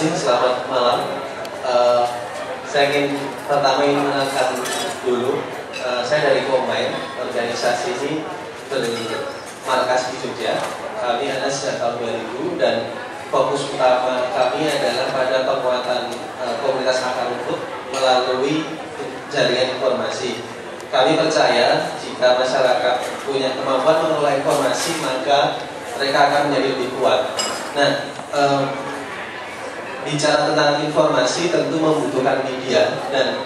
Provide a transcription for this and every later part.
kasih, selamat malam. Saya ingin pertama mengenalkan dulu. Saya dari Combine, organisasi ini bermarkas di Jogja. Kami ada sejak tahun 2000 dan fokus utama kami adalah pada penguatan komunitas akar rumput melalui jaringan informasi. Kami percaya jika masyarakat punya kemampuan mengelola informasi, maka mereka akan menjadi lebih kuat. Nah, bicara tentang informasi tentu membutuhkan media dan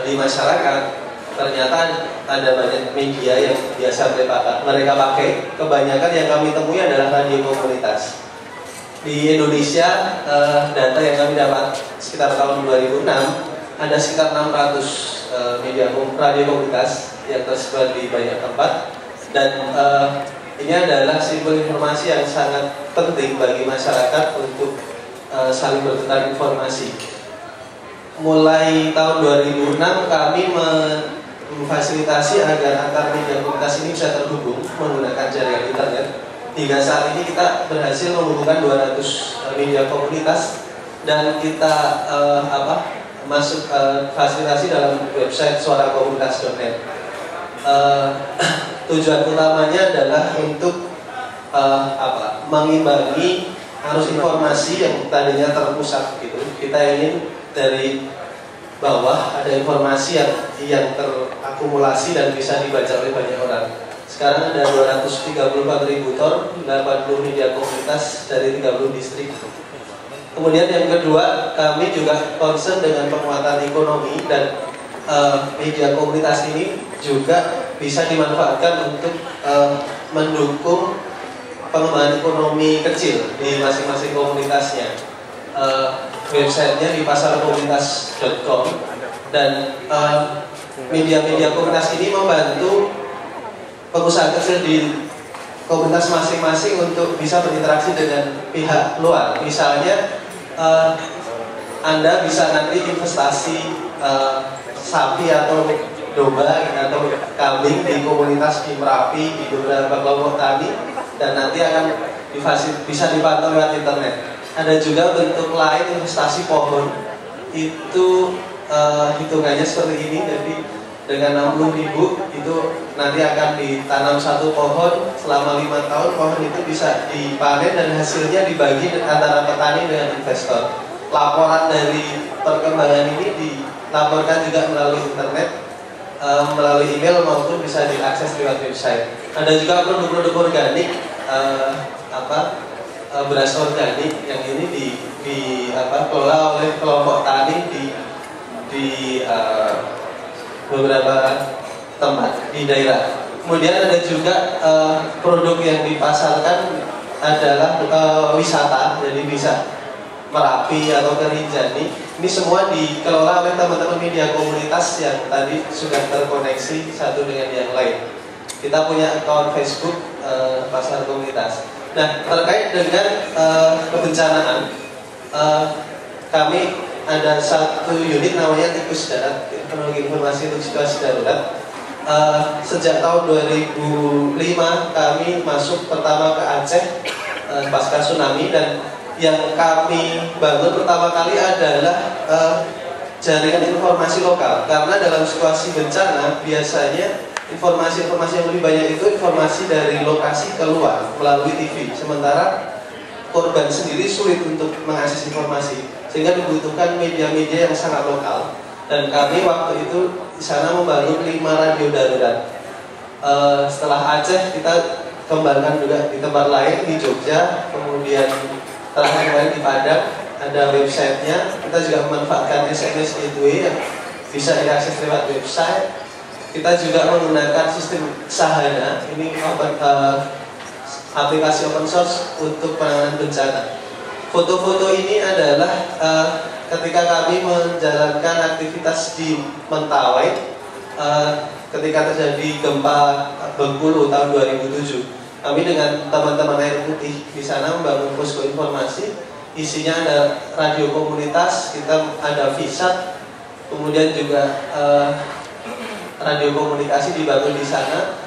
di masyarakat ternyata ada banyak media yang biasa mereka pakai. Kebanyakan yang kami temui adalah radio komunitas. Di Indonesia, data yang kami dapat sekitar tahun 2006 ada sekitar 600 radio komunitas yang tersebar di banyak tempat, dan ini adalah simbol informasi yang sangat penting bagi masyarakat untuk saling bertukar informasi. Mulai tahun 2006 kami memfasilitasi agar antar media komunitas ini bisa terhubung menggunakan jaringan internet. Hingga saat ini kita berhasil menghubungkan 200 media komunitas dan kita masuk fasilitasi dalam website suarakomunitas.net. Tujuan utamanya adalah untuk mengimbangi arus informasi yang tadinya terpusat gitu. Kita ingin dari bawah ada informasi yang terakumulasi dan bisa dibaca oleh banyak orang. Sekarang ada 234.000 ton, 80 media komunitas dari 30 distrik. Kemudian yang kedua, kami juga concern dengan penguatan ekonomi, dan media komunitas ini juga bisa dimanfaatkan untuk mendukung pengembangan ekonomi kecil di masing-masing komunitasnya. Websitenya di pasarkomunitas.com, dan media-media komunitas ini membantu pengusaha kecil di komunitas masing-masing untuk bisa berinteraksi dengan pihak luar. Misalnya Anda bisa nanti investasi sapi atau domba atau kambing di komunitas di Merapi, di beberapa kelompok tani, dan nanti akan bisa dipantau lewat internet. Ada juga bentuk lain, investasi pohon. Itu hitungannya seperti ini. Jadi dengan 60.000 itu nanti akan ditanam satu pohon selama 5 tahun. Pohon itu bisa dipanen dan hasilnya dibagi antara petani dengan investor. Laporan dari perkembangan ini dilaporkan juga melalui internet, melalui email, maupun bisa diakses lewat website. Ada juga produk-produk organik, beras organik yang ini dikelola oleh kelompok tani di beberapa tempat di daerah. Kemudian ada juga produk yang dipasarkan adalah wisata, jadi bisa Merapi atau ke Rinjani. Ini semua dikelola oleh teman-teman media komunitas yang tadi sudah terkoneksi satu dengan yang lain. Kita punya akun Facebook Pasar Komunitas. Nah, terkait dengan kebencanaan, kami ada satu unit namanya Tikus Darat, teknologi informasi untuk situasi darurat. Sejak tahun 2005 kami masuk pertama ke Aceh pasca tsunami, dan yang kami bangun pertama kali adalah jaringan informasi lokal. Karena dalam situasi bencana biasanya informasi-informasi yang lebih banyak itu informasi dari lokasi keluar melalui TV, sementara korban sendiri sulit untuk mengakses informasi, sehingga dibutuhkan media-media yang sangat lokal. Dan kami waktu itu di sana membangun 5 radio darurat. Setelah Aceh kita kembangkan juga di tempat lain, di Jogja, kemudian terakhir kemarin di Padang. Ada websitenya. Kita juga memanfaatkan SMS gateway yang bisa diakses lewat website. Kita juga menggunakan sistem Sahana, ini aplikasi open source untuk penanganan bencana. Foto-foto ini adalah ketika kami menjalankan aktivitas di Mentawai ketika terjadi gempa Bengkulu tahun 2007. Kami dengan teman-teman Air Putih di sana membangun posko informasi. Isinya ada radio komunitas, kita ada VSAT, kemudian juga radio komunikasi dibangun di sana.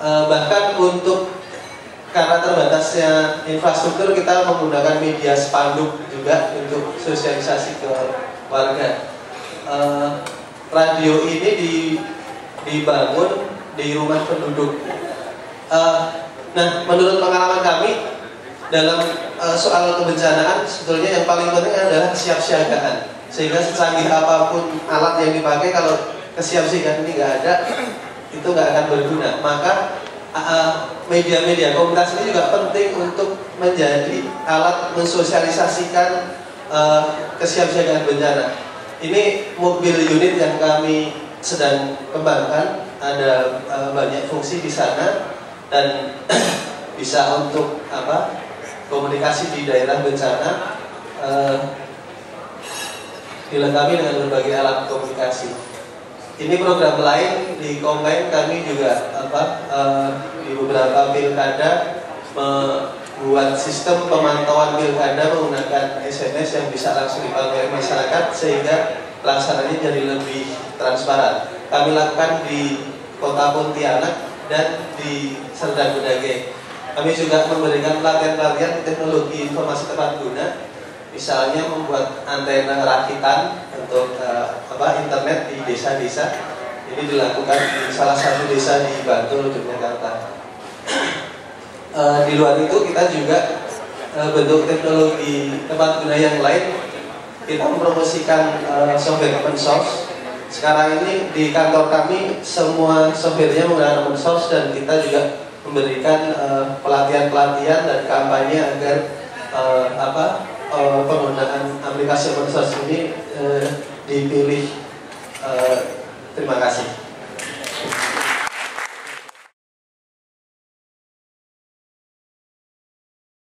Bahkan untuk karena terbatasnya infrastruktur, kita menggunakan media spanduk juga untuk sosialisasi ke warga. Radio ini dibangun di rumah penduduk. Nah, menurut pengalaman kami dalam soal kebencanaan, sebetulnya yang paling penting adalah kesiapsiagaan. Sehingga secanggih apapun alat yang dipakai, kalau kesiapsiagaan ini nggak ada, itu nggak akan berguna. Maka media-media komunitas ini juga penting untuk menjadi alat mensosialisasikan kesiapsiagaan bencana. Ini mobil unit yang kami sedang kembangkan, ada banyak fungsi di sana dan bisa untuk komunikasi di daerah bencana, dilengkapi dengan berbagai alat komunikasi. Ini program lain di Komeng, kami juga di beberapa pilkada membuat sistem pemantauan pilkada menggunakan SMS yang bisa langsung dipakai masyarakat sehingga pelaksananya jadi lebih transparan. Kami lakukan di Kota Pontianak dan di Serdang Bedagai. Kami juga memberikan pelatihan-pelatihan teknologi informasi tepat guna, misalnya membuat antena rakitan untuk internet di desa-desa. Ini dilakukan di salah satu desa di Bantul, Yogyakarta. Di luar itu kita juga bentuk teknologi tepat guna yang lain. Kita mempromosikan software open source. Sekarang ini di kantor kami semua softwarenya menggunakan open source, dan kita juga memberikan pelatihan-pelatihan dan kampanye agar penggunaan aplikasi open source ini dipilih. Terima kasih.